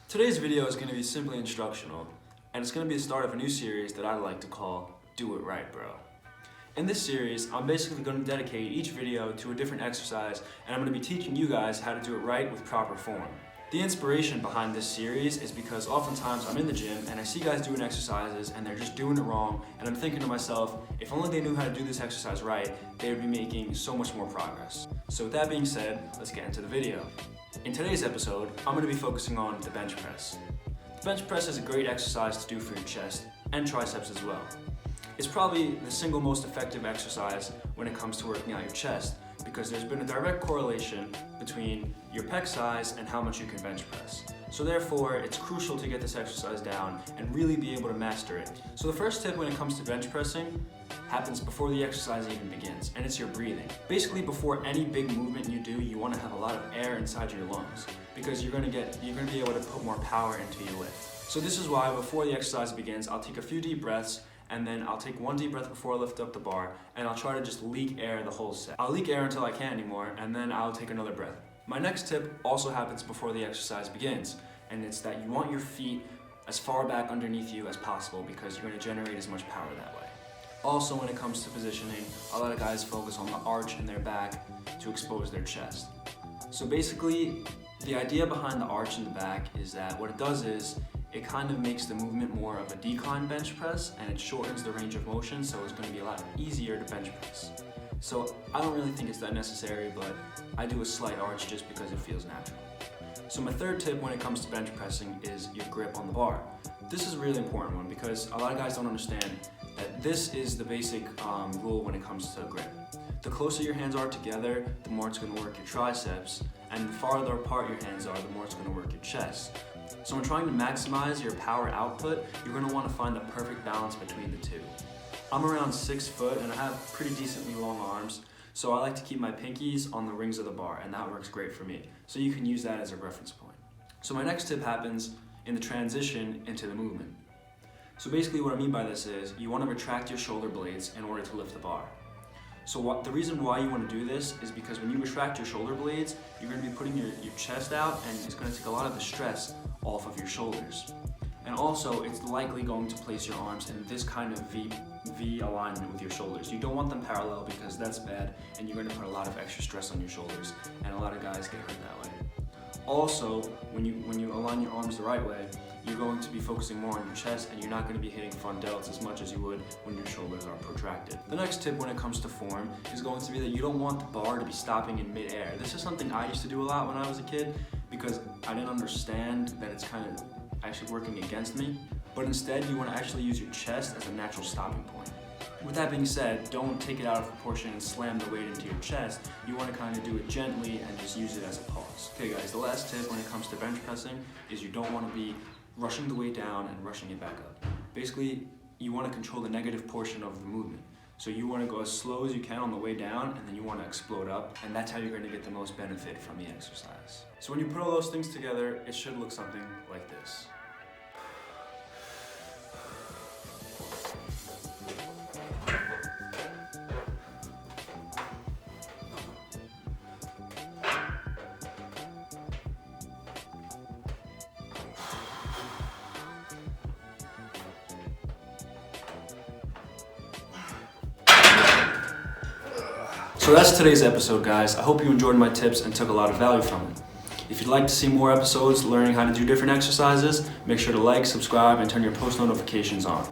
Today's video is going to be simply instructional, and it's going to be the start of a new series that I like to call Do It Right, Bro. In this series, I'm basically going to dedicate each video to a different exercise, and I'm going to be teaching you guys how to do it right with proper form. The inspiration behind this series is because oftentimes I'm in the gym and I see guys doing exercises and they're just doing it wrong, and I'm thinking to myself, if only they knew how to do this exercise right, they would be making so much more progress. So with that being said, let's get into the video. In today's episode, I'm going to be focusing on the bench press. The bench press is a great exercise to do for your chest and triceps as well. It's probably the single most effective exercise when it comes to working out your chest, because there's been a direct correlation between your pec size and how much you can bench press. So therefore, it's crucial to get this exercise down and really be able to master it. So the first tip when it comes to bench pressing happens before the exercise even begins, and it's your breathing. Basically, before any big movement you do, you want to have a lot of air inside your lungs, because you're going to be able to put more power into your lift. So this is why before the exercise begins, I'll take a few deep breaths, and then I'll take one deep breath before I lift up the bar, and I'll try to just leak air the whole set. I'll leak air until I can't anymore, and then I'll take another breath. My next tip also happens before the exercise begins, and it's that you want your feet as far back underneath you as possible, because you're going to generate as much power that way. Also, when it comes to positioning, a lot of guys focus on the arch in their back to expose their chest. So basically, the idea behind the arch in the back is that what it does is it kind of makes the movement more of a decline bench press, and it shortens the range of motion, so it's going to be a lot easier to bench press. So I don't really think it's that necessary, but I do a slight arch just because it feels natural. So my third tip when it comes to bench pressing is your grip on the bar. This is a really important one because a lot of guys don't understand that this is the basic rule when it comes to grip. The closer your hands are together, the more it's going to work your triceps, and the farther apart your hands are, the more it's going to work your chest. So when trying to maximize your power output, you're going to want to find the perfect balance between the two. I'm around 6 foot and I have pretty decently long arms, so I like to keep my pinkies on the rings of the bar, and that works great for me. So you can use that as a reference point. So my next tip happens in the transition into the movement. So basically what I mean by this is you want to retract your shoulder blades in order to lift the bar. So the reason why you want to do this is because when you retract your shoulder blades, you're going to be putting your chest out, and it's going to take a lot of the stress off of your shoulders. And also, it's likely going to place your arms in this kind of V alignment with your shoulders. You don't want them parallel because that's bad, and you're going to put a lot of extra stress on your shoulders, and a lot of guys get hurt that way. Also, when you align your arms the right way, you're going to be focusing more on your chest, and you're not going to be hitting front delts as much as you would when your shoulders are protracted. The next tip when it comes to form is going to be that you don't want the bar to be stopping in mid-air. This is something I used to do a lot when I was a kid because I didn't understand that it's kind of actually working against me, but instead you want to actually use your chest as a natural stopping point. With that being said, don't take it out of proportion and slam the weight into your chest. You want to kind of do it gently and just use it as a pause. Okay guys, the last tip when it comes to bench pressing is you don't want to be rushing the weight down and rushing it back up. Basically, you want to control the negative portion of the movement. So you want to go as slow as you can on the way down, and then you want to explode up, and that's how you're going to get the most benefit from the exercise. So when you put all those things together, it should look something like this. So that's today's episode, guys. I hope you enjoyed my tips and took a lot of value from it. If you'd like to see more episodes learning how to do different exercises, make sure to like, subscribe, and turn your post notifications on.